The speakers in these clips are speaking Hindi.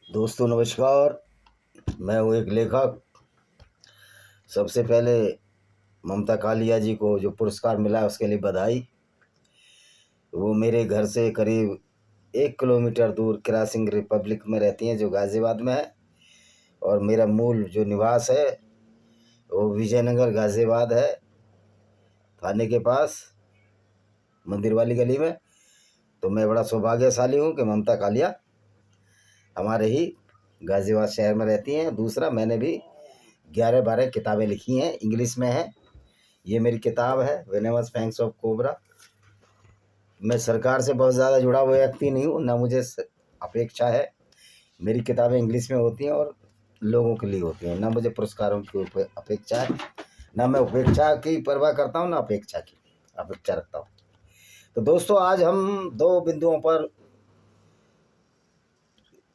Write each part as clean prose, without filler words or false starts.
दोस्तों नमस्कार। मैं हूँ एक लेखक। सबसे पहले ममता कालिया जी को जो पुरस्कार मिला उसके लिए बधाई। वो मेरे घर से करीब 1 किलोमीटर दूर क्रॉसिंग रिपब्लिक में रहती हैं, जो गाज़ियाबाद में है। और मेरा मूल जो निवास है वो विजयनगर गाज़ियाबाद है, थाने के पास मंदिर वाली गली में। तो मैं बड़ा सौभाग्यशाली हूँ कि ममता कालिया हमारे ही गाज़ियाबाद शहर में रहती हैं। दूसरा, मैंने भी 11-12 किताबें लिखी हैं, इंग्लिश में है। ये मेरी किताब है वेनेमस फैंग्स ऑफ कोबरा। मैं सरकार से बहुत ज़्यादा जुड़ा हुआ व्यक्ति नहीं हूँ, ना मुझे अपेक्षा है। मेरी किताबें इंग्लिश में होती हैं और लोगों के लिए होती हैं, ना मुझे पुरस्कारों की अपेक्षा है, ना मैं उपेक्षा की परवाह करता हूँ, ना अपेक्षा की अपेक्षा रखता हूँ। तो दोस्तों, आज हम दो बिंदुओं पर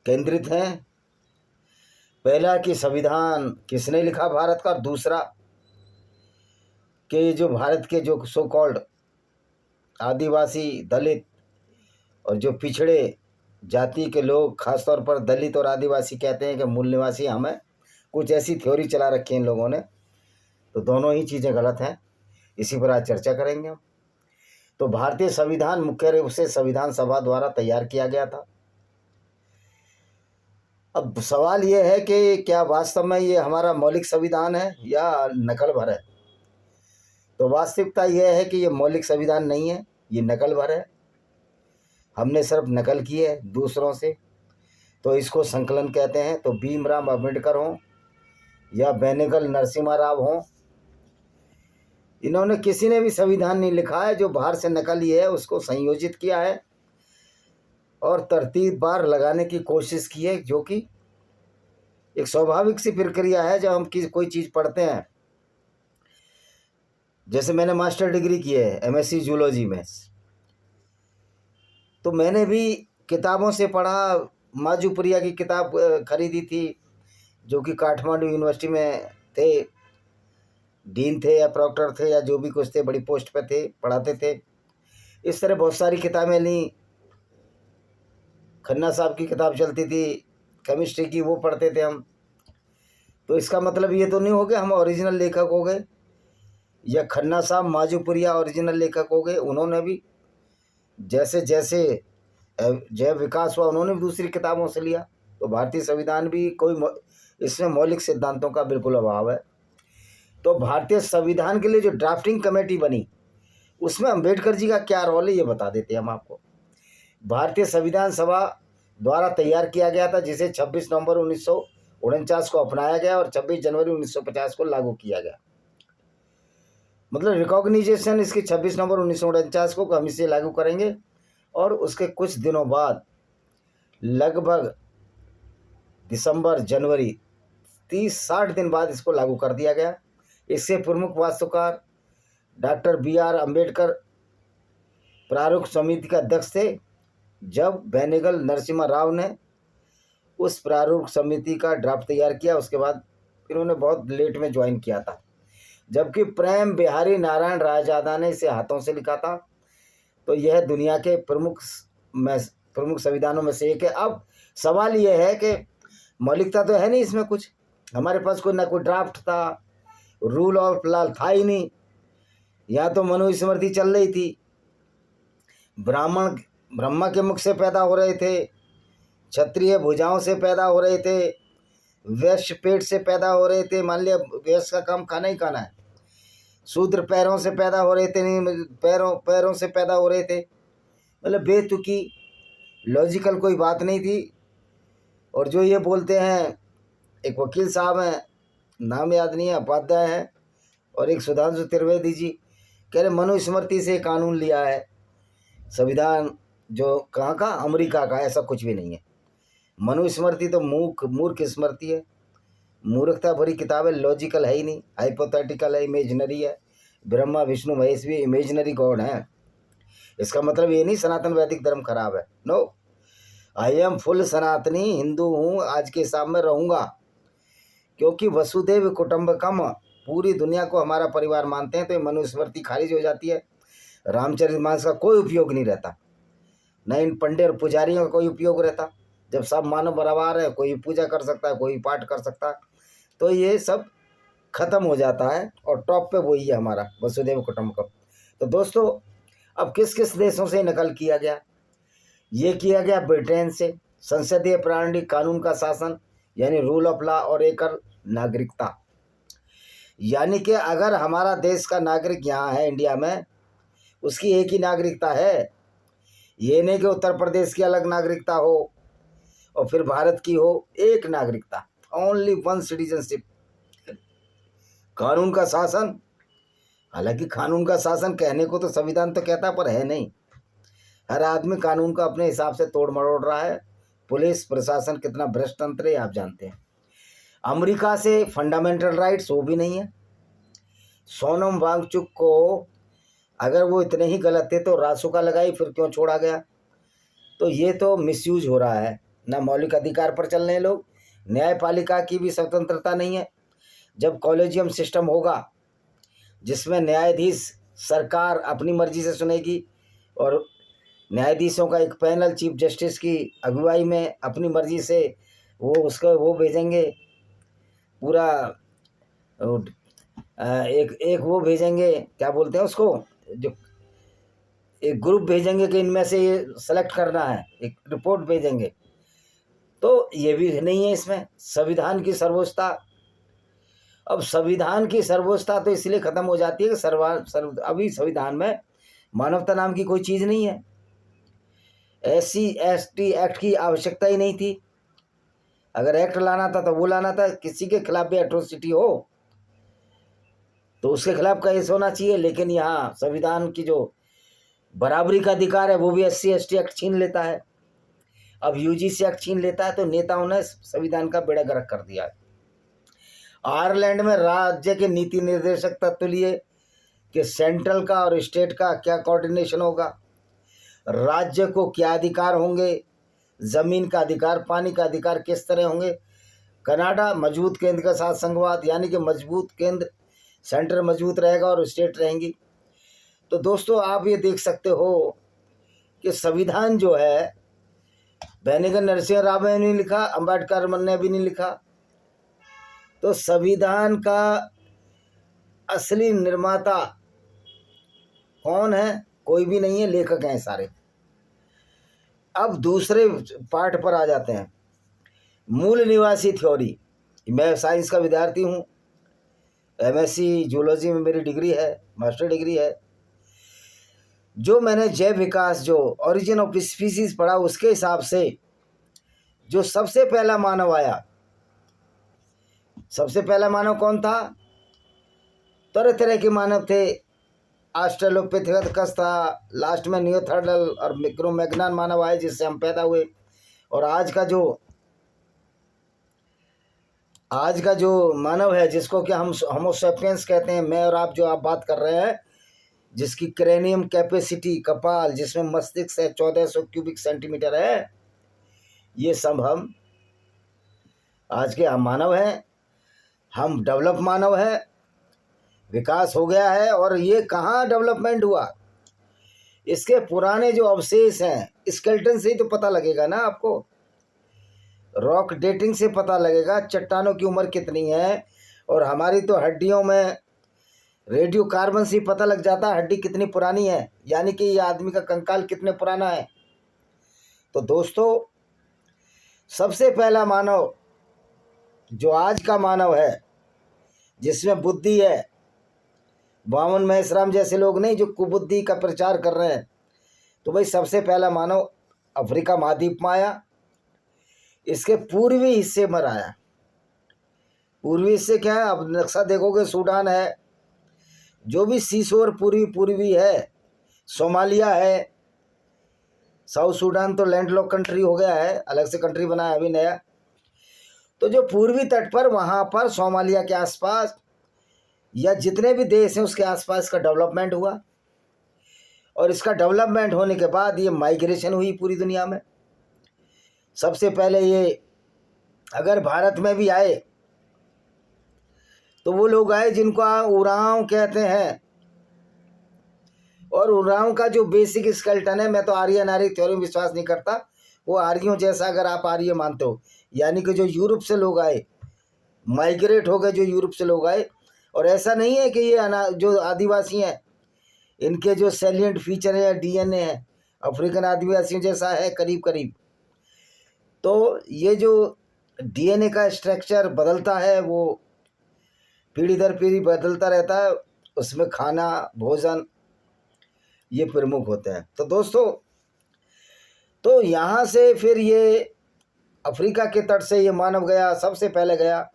केंद्रित हैं। पहला कि संविधान किसने लिखा भारत का, और दूसरा कि जो भारत के जो सो कॉल्ड आदिवासी, दलित और जो पिछड़े जाति के लोग, खासतौर पर दलित और आदिवासी कहते हैं कि मूल निवासी हमें, कुछ ऐसी थ्योरी चला रखी है इन लोगों ने। तो दोनों ही चीज़ें गलत हैं। इसी पर आज चर्चा करेंगे हम। तो भारतीय संविधान मुख्य रूप से संविधान सभा द्वारा तैयार किया गया था। अब सवाल ये है कि क्या वास्तव में ये हमारा मौलिक संविधान है या नकल भर है। तो वास्तविकता यह है कि ये मौलिक संविधान नहीं है, ये नकल भर है। हमने सिर्फ नकल की है दूसरों से। तो इसको संकलन कहते हैं। तो भीमराव अम्बेडकर हों या बेनेगल नरसिम्हा राव हों, इन्होंने किसी ने भी संविधान नहीं लिखा है। जो बाहर से नकल ही है उसको संयोजित किया है और तरतीबवार लगाने की कोशिश की है, जो कि एक स्वाभाविक सी प्रक्रिया है। जब हम कोई चीज़ पढ़ते हैं, जैसे मैंने मास्टर डिग्री की है MSc जूलॉजी में, तो मैंने भी किताबों से पढ़ा। माजूप्रिया की किताब खरीदी थी, जो कि काठमांडू यूनिवर्सिटी में थे, डीन थे या प्रॉक्टर थे या जो भी कुछ थे, बड़ी पोस्ट पे थे, पढ़ाते थे। इस तरह बहुत सारी किताबें ली। खन्ना साहब की किताब चलती थी केमिस्ट्री की, वो पढ़ते थे हम। तो इसका मतलब ये तो नहीं हो गया हम ओरिजिनल लेखक हो गए, या खन्ना साहब माजूपुरिया ओरिजिनल लेखक हो गए। उन्होंने भी जैसे जैसे जैव विकास हुआ, उन्होंने भी दूसरी किताबों से लिया। तो भारतीय संविधान भी इसमें मौलिक सिद्धांतों का बिल्कुल अभाव है। तो भारतीय संविधान के लिए जो ड्राफ्टिंग कमेटी बनी, उसमें अंबेडकर जी का क्या रोल है ये बता देते हैं हम आपको। भारतीय संविधान सभा द्वारा तैयार किया गया था, जिसे 26 नवंबर 1949 को अपनाया गया और 26 जनवरी 1950 को लागू किया गया। मतलब रिकॉग्निजेशन इसकी 26 नवंबर 1949 को हम इसे लागू करेंगे, और उसके कुछ दिनों बाद लगभग दिसंबर जनवरी 30-60 दिन बाद इसको लागू कर दिया गया। इससे प्रमुख वास्तुकार डॉक्टर BR अम्बेडकर प्रारूप समिति के अध्यक्ष थे, जब बेनेगल नरसिम्हा राव ने उस प्रारूप समिति का ड्राफ्ट तैयार किया। उसके बाद इन्होंने बहुत लेट में ज्वाइन किया था, जबकि प्रेम बिहारी नारायण रायजादा ने इसे हाथों से लिखा था। तो यह दुनिया के प्रमुख संविधानों में से एक है। अब सवाल यह है कि मौलिकता तो है नहीं इसमें कुछ। हमारे पास कोई ना कोई ड्राफ्ट था, रूल ऑफ लॉ था ही नहीं। यहाँ तो मनुस्मृति चल रही थी। ब्राह्मण ब्रह्मा के मुख से पैदा हो रहे थे, क्षत्रिय भुजाओं से पैदा हो रहे थे, वैश्य पेट से पैदा हो रहे थे। मान लिया वैश्य का काम खाना ही खाना है। शूद्र पैरों से पैदा हो रहे थे, नहीं पैरों से पैदा हो रहे थे। मतलब बेतुकी लॉजिकल कोई बात नहीं थी। और जो ये बोलते हैं, एक वकील साहब हैं, नाम याद नहीं है, उपाध्याय हैं, और एक सुधांशु त्रिवेदी जी, कह रहे मनुस्मृति से कानून लिया है संविधान। जो कहाँ का, अमेरिका का। ऐसा कुछ भी नहीं है। मनुस्मृति तो मूर्ख स्मृति है, मूर्खता भरी किताब है, लॉजिकल है ही नहीं, हाइपोथेटिकल है, इमेजिनरी है। ब्रह्मा विष्णु महेश भी इमेजिनरी गॉड हैं। इसका मतलब ये नहीं सनातन वैदिक धर्म खराब है। नो, आई एम फुल सनातनी हिंदू हूँ, आज के हिसाब में रहूँगा, क्योंकि वसुदेव कुटुंबकम, पूरी दुनिया को हमारा परिवार मानते हैं। तो ये मनुस्मृति खारिज हो जाती है। रामचरितमानस का कोई उपयोग नहीं रहता, न इन पंडित और पुजारियों का कोई उपयोग रहता। जब सब मानव बराबर है, कोई पूजा कर सकता है, कोई पाठ कर सकता है, तो ये सब खत्म हो जाता है और टॉप पे वही है हमारा वसुधैव कुटुंबकम। तो दोस्तों, अब किस किस देशों से नकल किया गया? ये किया गया ब्रिटेन से। संसदीय प्रणाली, कानून का शासन यानी रूल ऑफ लॉ, और एक नागरिकता, यानी कि अगर हमारा देश का नागरिक यहाँ है इंडिया में, उसकी एक ही नागरिकता है। ये नहीं कि उत्तर प्रदेश की अलग नागरिकता हो और फिर भारत की हो, एक नागरिकता, ओनली वन सिटीजनशिप। कानून का शासन, हालांकि कानून का शासन कहने को तो संविधान तो कहता, पर है नहीं। हर आदमी कानून का अपने हिसाब से तोड़ मरोड़ रहा है। पुलिस प्रशासन कितना भ्रष्ट तंत्र है आप जानते हैं। अमेरिका से फंडामेंटल राइट्स वो भी नहीं है। सोनम वांगचुक को अगर वो इतने ही गलत थे तो रासुका लगाई, फिर क्यों छोड़ा गया? तो ये तो मिसयूज हो रहा है। ना मौलिक अधिकार पर चल रहे हैं लोग, न्यायपालिका की भी स्वतंत्रता नहीं है। जब कॉलेजियम सिस्टम होगा जिसमें न्यायाधीश सरकार अपनी मर्जी से सुनेगी और न्यायाधीशों का एक पैनल चीफ जस्टिस की अगुवाई में अपनी मर्जी से वो भेजेंगे पूरा, एक वो भेजेंगे, क्या बोलते हैं उसको, जो एक ग्रुप भेजेंगे कि इनमें से ये सेलेक्ट करना है, एक रिपोर्ट भेजेंगे। तो ये भी नहीं है इसमें। संविधान की सर्वोच्चता, अब संविधान की सर्वोच्चता तो इसलिए खत्म हो जाती है कि अभी संविधान में मानवता नाम की कोई चीज़ नहीं है। SC/ST एक्ट की आवश्यकता ही नहीं थी। अगर एक्ट लाना था तो वो लाना था, किसी के खिलाफ भी एट्रोसिटी हो तो उसके खिलाफ केस होना चाहिए। लेकिन यहाँ संविधान की जो बराबरी का अधिकार है वो भी SC/ST एक्ट छीन लेता है। अब UGC एक्ट छीन लेता है। तो नेताओं ने संविधान का बेड़ा गर्क कर दिया। आयरलैंड में राज्य के नीति निर्देशक तत्व लिए कि सेंट्रल का और स्टेट का क्या कोऑर्डिनेशन होगा, राज्य को क्या अधिकार होंगे, ज़मीन का अधिकार, पानी का अधिकार किस तरह होंगे। कनाडा मजबूत केंद्र के साथ संघवाद, यानी कि मजबूत केंद्र, सेंटर मजबूत रहेगा और स्टेट रहेंगी। तो दोस्तों, आप ये देख सकते हो कि संविधान जो है बेनेगल नरसिंह राव ने नहीं लिखा, अम्बेडकर ने भी नहीं लिखा। तो संविधान का असली निर्माता कौन है? कोई भी नहीं है, लेखक हैं सारे। अब दूसरे पार्ट पर आ जाते हैं, मूल निवासी थ्योरी। मैं साइंस का विद्यार्थी हूँ, MSc जूलॉजी में मेरी डिग्री है, मास्टर डिग्री है। जो मैंने जैव विकास, जो ओरिजिन ऑफ स्पीसीज पढ़ा, उसके हिसाब से जो सबसे पहला मानव आया, सबसे पहला मानव कौन था? तरह तरह के मानव थे। ऑस्ट्रेलोपिथेकस था, लास्ट में नियोथर्डल और क्रो-मैग्नन मानव आए जिससे हम पैदा हुए। और आज का जो मानव है, जिसको कि हम होमो सैपियंस कहते हैं, मैं और आप जो आप बात कर रहे हैं, जिसकी क्रेनियम कैपेसिटी, कपाल, जिसमें मस्तिष्क है 1400 क्यूबिक सेंटीमीटर है, ये सब हम आज के हम मानव हैं। हम डेवलप मानव है, विकास हो गया है। और ये कहाँ डेवलपमेंट हुआ? इसके पुराने जो अवशेष हैं, स्केलेटन से ही तो पता लगेगा ना आपको, रॉक डेटिंग से पता लगेगा चट्टानों की उम्र कितनी है। और हमारी तो हड्डियों में रेडियो कार्बन से पता लग जाता है हड्डी कितनी पुरानी है, यानी कि ये आदमी का कंकाल कितने पुराना है। तो दोस्तों, सबसे पहला मानव जो आज का मानव है, जिसमें बुद्धि है, वामन महेशराम जैसे लोग नहीं जो कुबुद्धि का प्रचार कर रहे हैं, तो भाई सबसे पहला मानव अफ्रीका महाद्वीप में आया। इसके पूर्वी हिस्से में आया। पूर्वी हिस्से क्या है? अब नक्शा देखोगे, सूडान है, जो भी सीशोर पूर्वी है, सोमालिया है। साउथ सूडान तो लैंडलॉक कंट्री हो गया है, अलग से कंट्री बना है अभी नया। तो जो पूर्वी तट पर, वहाँ पर सोमालिया के आसपास या जितने भी देश हैं उसके आसपास का डेवलपमेंट हुआ। और इसका डेवलपमेंट होने के बाद ये माइग्रेशन हुई पूरी दुनिया में। सबसे पहले ये अगर भारत में भी आए तो वो लोग आए जिनको उरांव कहते हैं। और उरांव का जो बेसिक स्केलेटन है, मैं तो आर्यन आर्य थ्योरी में विश्वास नहीं करता, वो आर्यों जैसा, अगर आप आर्य मानते हो, यानी कि जो यूरोप से लोग आए, माइग्रेट हो गए जो यूरोप से लोग आए। और ऐसा नहीं है कि ये जो आदिवासी हैं इनके जो सैलिएंट फीचर है या डीएनए है अफ्रीकन आदिवासियों जैसा है करीब करीब। तो ये जो डीएनए का स्ट्रक्चर बदलता है वो पीढ़ी दर पीढ़ी बदलता रहता है, उसमें खाना भोजन ये प्रमुख होते हैं। तो दोस्तों, तो यहाँ से फिर ये अफ्रीका के तट से ये मानव गया, सबसे पहले गया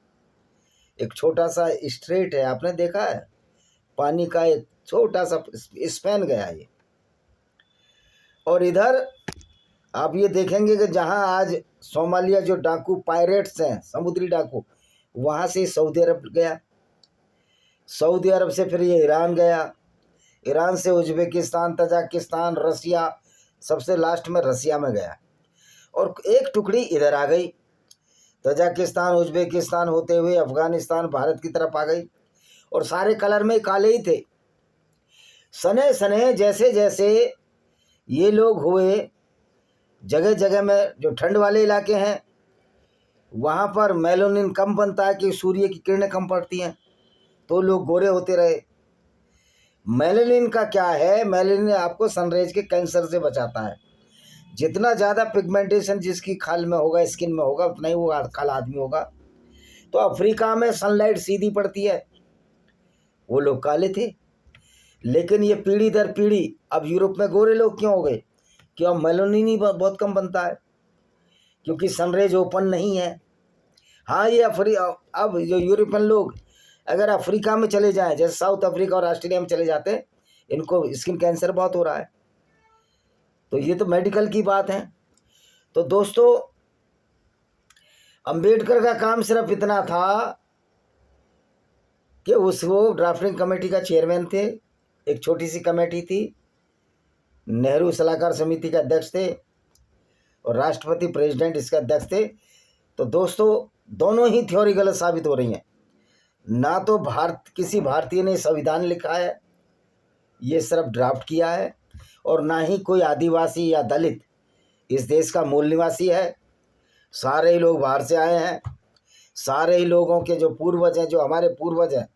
एक छोटा सा स्ट्रेट है, आपने देखा है, पानी का एक छोटा सा स्पैन गया ये। और इधर आप ये देखेंगे कि जहाँ आज सोमालिया जो डाकू पायरेट्स हैं, समुद्री डाकू, वहाँ से सऊदी अरब गया, सऊदी अरब से फिर ये ईरान गया, ईरान से उज्बेकिस्तान, तजाकिस्तान, रसिया, सबसे लास्ट में रसिया में गया। और एक टुकड़ी इधर आ गई, तजाकिस्तान उज्बेकिस्तान होते हुए अफ़गानिस्तान भारत की तरफ आ गई। और सारे कलर में काले ही थे। सने सने जैसे जैसे ये लोग हुए, जगह जगह में जो ठंड वाले इलाके हैं वहाँ पर मेलानिन कम बनता है कि सूर्य की किरणें कम पड़ती हैं, तो लोग गोरे होते रहे। मेलानिन का क्या है, मेलानिन आपको सनराइज के कैंसर से बचाता है। जितना ज़्यादा पिगमेंटेशन जिसकी खाल में होगा, स्किन में होगा, उतना ही वो काला आदमी होगा। तो अफ्रीका में सनलाइट सीधी पड़ती है, वो लोग काले थे। लेकिन ये पीढ़ी दर पीढ़ी अब यूरोप में गोरे लोग क्यों हो गए? क्यों? मेलानिन ही बहुत कम बनता है, क्योंकि सनरेज ओपन नहीं है। हाँ, ये अब जो यूरोपियन लोग अगर अफ्रीका में चले जाएं, जैसे साउथ अफ्रीका और ऑस्ट्रेलिया में चले जाते हैं, इनको स्किन कैंसर बहुत हो रहा है। तो ये तो मेडिकल की बात है। तो दोस्तों, अंबेडकर का काम सिर्फ इतना था कि वो ड्राफ्टिंग कमेटी का चेयरमैन थे, एक छोटी सी कमेटी थी, नेहरू सलाहकार समिति के अध्यक्ष थे और राष्ट्रपति प्रेसिडेंट इसके अध्यक्ष थे। तो दोस्तों, दोनों ही थ्योरी गलत साबित हो रही हैं। ना तो किसी भारतीय ने संविधान लिखा है, ये सिर्फ ड्राफ्ट किया है, और ना ही कोई आदिवासी या दलित इस देश का मूल निवासी है। सारे ही लोग बाहर से आए हैं। सारे ही लोगों के जो पूर्वज हैं, जो हमारे पूर्वज हैं,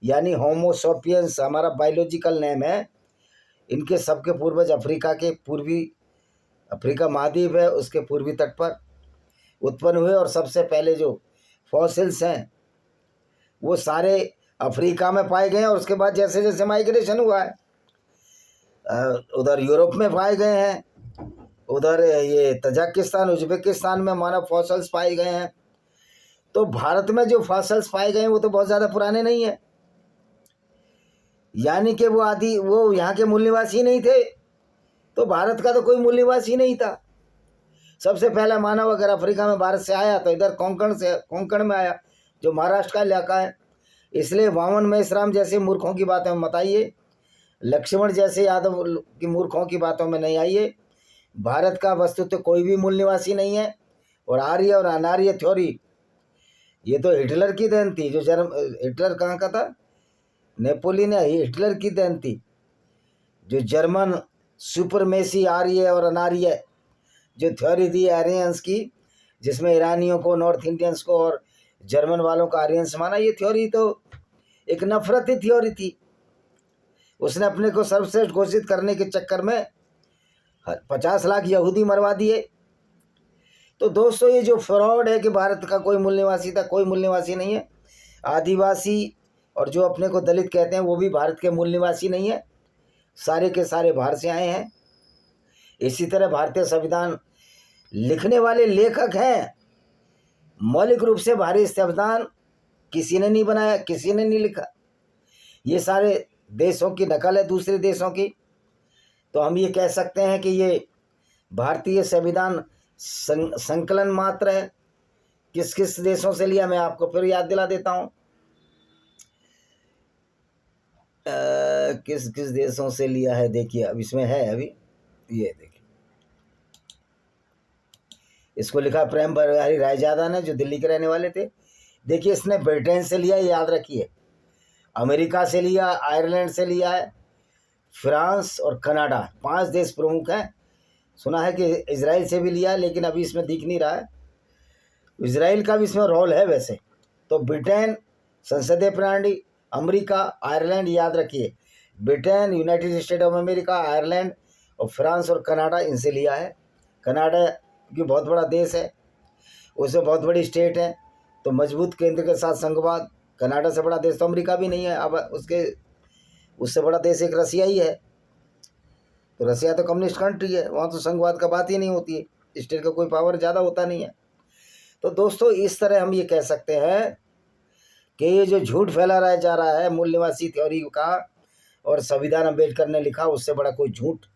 यानी होमो सैपियंस हमारा बायोलॉजिकल नेम है, इनके सबके पूर्वज अफ्रीका के अफ्रीका महाद्वीप है उसके पूर्वी तट पर उत्पन्न हुए। और सबसे पहले जो फॉसिल्स हैं वो सारे अफ्रीका में पाए गए हैं। और उसके बाद जैसे जैसे माइग्रेशन हुआ है, उधर यूरोप में पाए गए हैं, उधर ये तजाकिस्तान उज्बेकिस्तान में मानव फॉसिल्स पाए गए हैं। तो भारत में जो फॉसिल्स पाए गए हैं वो तो बहुत ज़्यादा पुराने नहीं हैं, यानी कि वो यहाँ के मूल निवासी नहीं थे। तो भारत का तो कोई मूल निवासी नहीं था। सबसे पहला मानव अगर अफ्रीका में भारत से आया तो इधर कोंकण में आया, जो महाराष्ट्र का इलाका है। इसलिए वामन मेश्राम जैसे मूर्खों की बातों में मत आइए, लक्ष्मण जैसे यादव की मूर्खों की बातों में नहीं आइए। भारत का वस्तुतः तो कोई भी मूल निवासी नहीं है। और आर्य और अनार्य थ्योरी ये तो हिटलर की देन थी। हिटलर कहाँ का था? नेपोलियन या हिटलर की देन थी। जो जर्मन सुपरमेसी आर्य और अनार्य जो थ्योरी थी आर्यंस की, जिसमें ईरानियों को, नॉर्थ इंडियंस को और जर्मन वालों का आर्यंस माना, ये थ्योरी तो एक नफरती थ्योरी थी। उसने अपने को सर्वश्रेष्ठ घोषित करने के चक्कर में 50 लाख यहूदी मरवा दिए। तो दोस्तों, ये जो फ्रॉड है कि भारत का कोई मूल निवासी था, कोई मूल निवासी नहीं है। आदिवासी और जो अपने को दलित कहते हैं वो भी भारत के मूल निवासी नहीं है, सारे के सारे बाहर से आए हैं। इसी तरह भारतीय संविधान लिखने वाले लेखक हैं, मौलिक रूप से भारतीय संविधान किसी ने नहीं बनाया, किसी ने नहीं लिखा। ये सारे देशों की नकल है, दूसरे देशों की। तो हम ये कह सकते हैं कि ये भारतीय संविधान संकलन मात्र है। किस किस देशों से लिया, मैं आपको फिर याद दिला देता हूँ। किस किस देशों से लिया है देखिए, अब इसमें है, अभी ये देखिए, इसको लिखा प्रेम बिहारी रायजादा ने, जो दिल्ली के रहने वाले थे। देखिए, इसने ब्रिटेन से लिया, याद रखिए, अमेरिका से लिया, आयरलैंड से लिया है, फ्रांस और कनाडा, 5 देश प्रमुख हैं सुना है कि इजराइल से भी लिया है, लेकिन अभी इसमें दिख नहीं रहा है। इजराइल का भी इसमें रोल है वैसे। तो ब्रिटेन, संसदीय प्रणाली, अमेरिका, आयरलैंड, याद रखिए Britain, United state of America, Ireland और फ्रांस और कनाडा, इनसे लिया है। कनाडा क्योंकि बहुत बड़ा देश है, उसमें बहुत बड़ी स्टेट है, तो मजबूत केंद्र के साथ संघवाद। कनाडा से बड़ा देश तो अमेरिका भी नहीं है, अब उससे बड़ा देश एक रसिया ही है। तो रसिया तो कम्युनिस्ट कंट्री है, वहाँ तो संघवाद का बात ही नहीं होती है, स्टेट का कोई पावर ज़्यादा होता नहीं है। तो दोस्तों इस तरह हम ये कह सकते हैं कि ये जो झूठ फैलाया जा रहा है मूल निवासी थ्योरी का और संविधान अम्बेडकर ने लिखा, उससे बड़ा कोई झूठ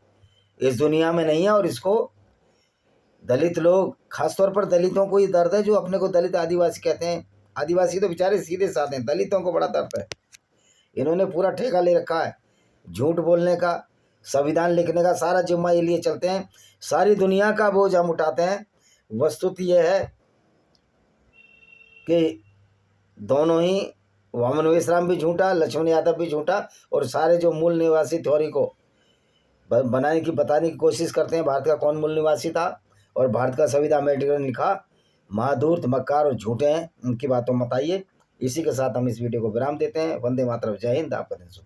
इस दुनिया में नहीं है। और इसको दलित लोग, खासतौर पर दलितों को ये दर्द है, जो अपने को दलित आदिवासी कहते हैं। आदिवासी तो बेचारे सीधे साधे हैं, दलितों को बड़ा दर्द है। इन्होंने पूरा ठेका ले रखा है झूठ बोलने का, संविधान लिखने का सारा जिम्मा ये लिए चलते हैं, सारी दुनिया का बोझ हम उठाते हैं। वस्तुतः यह है कि दोनों ही, वामन विश्राम भी झूठा, लक्ष्मण यादव भी झूठा, और सारे जो मूल निवासी थ्योरी को बताने की कोशिश करते हैं भारत का कौन मूल निवासी था और भारत का संविधान अम्बेडकर ने लिखा, महाधूर्त, मक्कार और झूठे हैं। उनकी बातों मत आइए। इसी के साथ हम इस वीडियो को विराम देते हैं। वंदे मातरम, जय हिंद, आपका दिन शुभ।